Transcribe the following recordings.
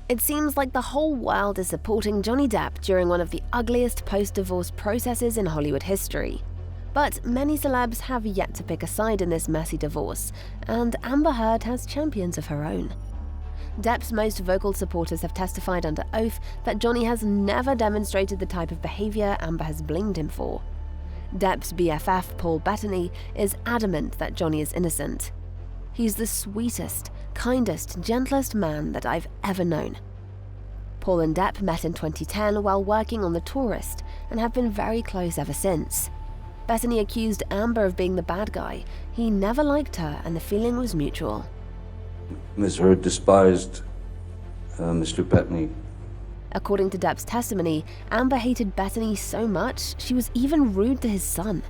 It seems like the whole world is supporting Johnny Depp during one of the ugliest post-divorce processes in Hollywood history. But many celebs have yet to pick a side in this messy divorce, and Amber Heard has champions of her own. Depp's most vocal supporters have testified under oath that Johnny has never demonstrated the type of behavior Amber has blamed him for. Depp's BFF, Paul Bettany, is adamant that Johnny is innocent. He's the sweetest, kindest, gentlest man that I've ever known. Paul and Depp met in 2010 while working on The Tourist and have been very close ever since. Bettany accused Amber of being the bad guy. He never liked her and the feeling was mutual. Ms. Heard despised Mr. Bettany. According to Depp's testimony, Amber hated Bettany so much she was even rude to his son.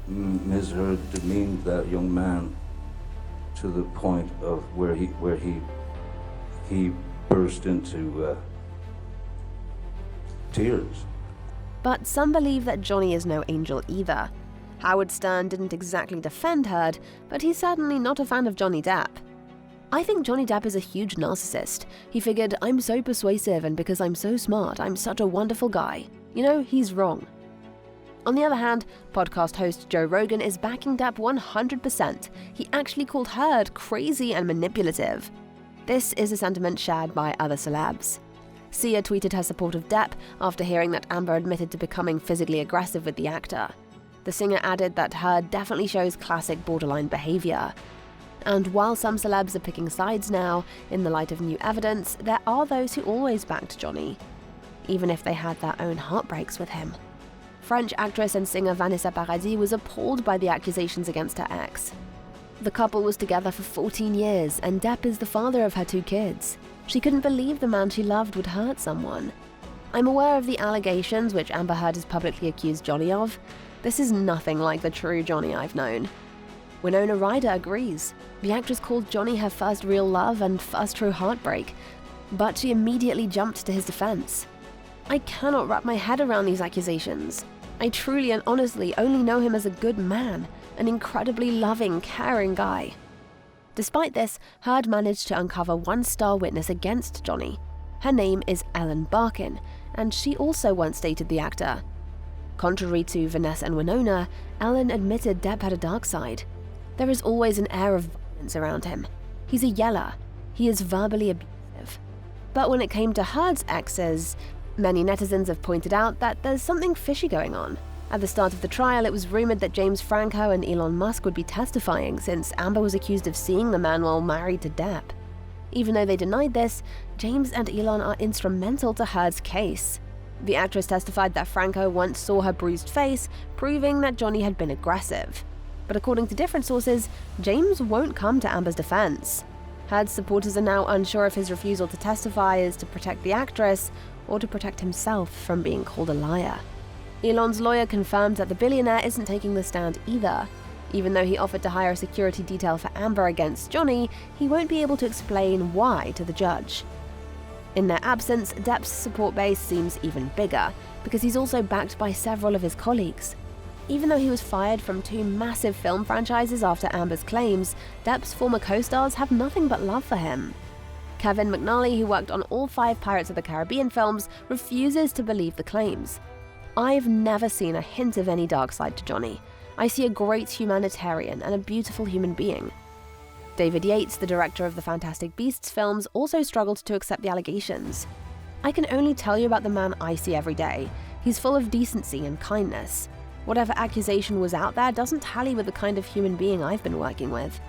Ms. Heard demeaned that young man to the point of where he burst into tears. But some believe that Johnny is no angel either. Howard Stern didn't exactly defend Heard, but he's certainly not a fan of Johnny Depp. I think Johnny Depp is a huge narcissist. He figured, I'm so persuasive and because I'm so smart, I'm such a wonderful guy. You know, he's wrong. On the other hand, podcast host Joe Rogan is backing Depp 100%. He actually called Heard crazy and manipulative. This is a sentiment shared by other celebs. Sia tweeted her support of Depp after hearing that Amber admitted to becoming physically aggressive with the actor. The singer added that Heard definitely shows classic borderline behavior. And while some celebs are picking sides now, in the light of new evidence, there are those who always backed Johnny, even if they had their own heartbreaks with him. French actress and singer Vanessa Paradis was appalled by the accusations against her ex. The couple was together for 14 years, and Depp is the father of her 2 kids. She couldn't believe the man she loved would hurt someone. I'm aware of the allegations which Amber Heard has publicly accused Johnny of. This is nothing like the true Johnny I've known. Winona Ryder agrees. The actress called Johnny her first real love and first true heartbreak, but she immediately jumped to his defense. I cannot wrap my head around these accusations. I truly and honestly only know him as a good man, an incredibly loving, caring guy. Despite this, Heard managed to uncover one star witness against Johnny. Her name is Ellen Barkin, and she also once dated the actor. Contrary to Vanessa and Winona, Ellen admitted Depp had a dark side. There is always an air of violence around him. He's a yeller. He is verbally abusive. But when it came to Heard's exes, many netizens have pointed out that there's something fishy going on. At the start of the trial, it was rumored that James Franco and Elon Musk would be testifying since Amber was accused of seeing the man while married to Depp. Even though they denied this, James and Elon are instrumental to Heard's case. The actress testified that Franco once saw her bruised face, proving that Johnny had been aggressive. But according to different sources, James won't come to Amber's defense. Heard's supporters are now unsure if his refusal to testify is to protect the actress or to protect himself from being called a liar. Elon's lawyer confirmed that the billionaire isn't taking the stand either. Even though he offered to hire a security detail for Amber against Johnny, he won't be able to explain why to the judge. In their absence, Depp's support base seems even bigger, because he's also backed by several of his colleagues. Even though he was fired from 2 massive film franchises after Amber's claims, Depp's former co-stars have nothing but love for him. Kevin McNally, who worked on all 5 Pirates of the Caribbean films, refuses to believe the claims. I've never seen a hint of any dark side to Johnny. I see a great humanitarian and a beautiful human being. David Yates, the director of the Fantastic Beasts films, also struggled to accept the allegations. I can only tell you about the man I see every day. He's full of decency and kindness. Whatever accusation was out there doesn't tally with the kind of human being I've been working with.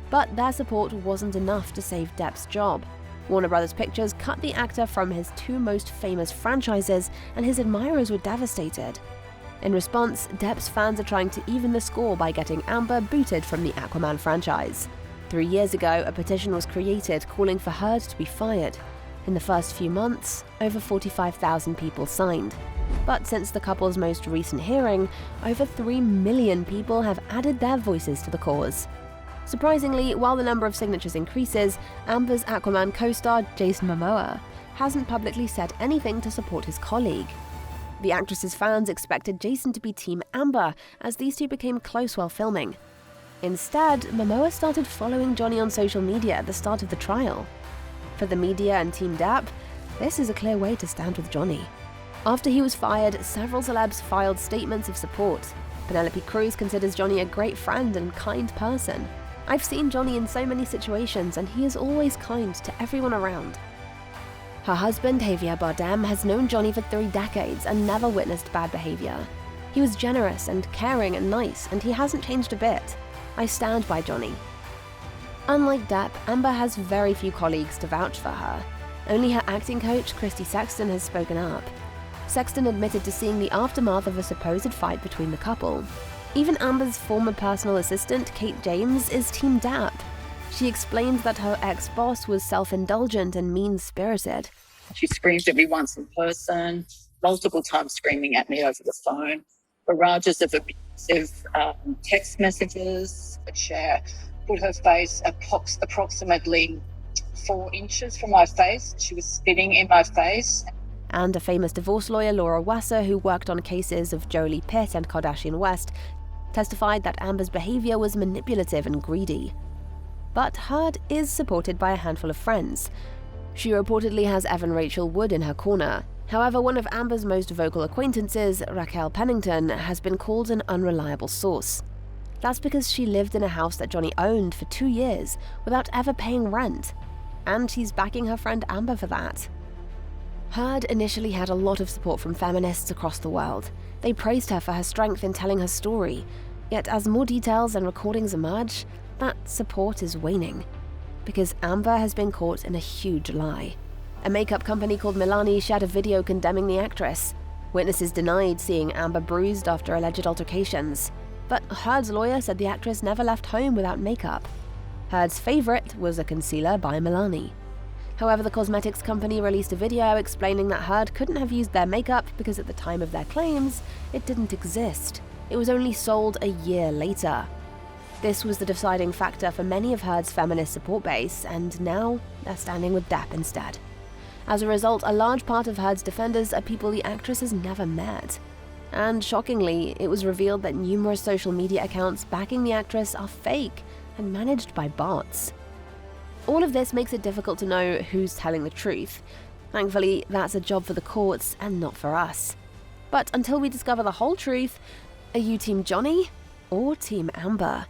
But their support wasn't enough to save Depp's job. Warner Bros. Pictures cut the actor from his 2 most famous franchises, and his admirers were devastated. In response, Depp's fans are trying to even the score by getting Amber booted from the Aquaman franchise. 3 years ago, a petition was created calling for Heard to be fired. In the first few months, over 45,000 people signed. But since the couple's most recent hearing, over 3 million people have added their voices to the cause. Surprisingly, while the number of signatures increases, Amber's Aquaman co-star Jason Mamoa hasn't publicly said anything to support his colleague. The actress's fans expected Jason to be Team Amber, as these 2 became close while filming. Instead, Momoa started following Johnny on social media at the start of the trial. For the media and Team Depp, this is a clear way to stand with Johnny. After he was fired, several celebs filed statements of support. Penelope Cruz considers Johnny a great friend and kind person. I've seen Johnny in so many situations, and he is always kind to everyone around. Her husband, Javier Bardem, has known Johnny for 3 decades and never witnessed bad behavior. He was generous and caring and nice, and he hasn't changed a bit. I stand by Johnny. Unlike Depp, Amber has very few colleagues to vouch for her. Only her acting coach, Christy Sexton, has spoken up. Sexton admitted to seeing the aftermath of a supposed fight between the couple. Even Amber's former personal assistant, Kate James, is Team Depp. She explained that her ex-boss was self-indulgent and mean-spirited. She screamed at me once in person, multiple times screaming at me over the phone. Barrages of abusive text messages. She put her face approximately 4 inches from my face. She was spitting in my face. And a famous divorce lawyer, Laura Wasser, who worked on cases of Jolie Pitt and Kardashian West, testified that Amber's behavior was manipulative and greedy. But Heard is supported by a handful of friends. She reportedly has Evan Rachel Wood in her corner. However, one of Amber's most vocal acquaintances, Raquel Pennington, has been called an unreliable source. That's because she lived in a house that Johnny owned for 2 years without ever paying rent. And she's backing her friend Amber for that. Heard initially had a lot of support from feminists across the world. They praised her for her strength in telling her story. Yet as more details and recordings emerge, that support is waning. Because Amber has been caught in a huge lie. A makeup company called Milani shared a video condemning the actress. Witnesses denied seeing Amber bruised after alleged altercations. But Heard's lawyer said the actress never left home without makeup. Heard's favorite was a concealer by Milani. However, the cosmetics company released a video explaining that Heard couldn't have used their makeup because at the time of their claims, it didn't exist. It was only sold a year later. This was the deciding factor for many of Heard's feminist support base, and now they're standing with Depp instead. As a result, a large part of Heard's defenders are people the actress has never met. And shockingly, it was revealed that numerous social media accounts backing the actress are fake and managed by bots. All of this makes it difficult to know who's telling the truth. Thankfully, that's a job for the courts and not for us. But until we discover the whole truth, are you Team Johnny or Team Amber?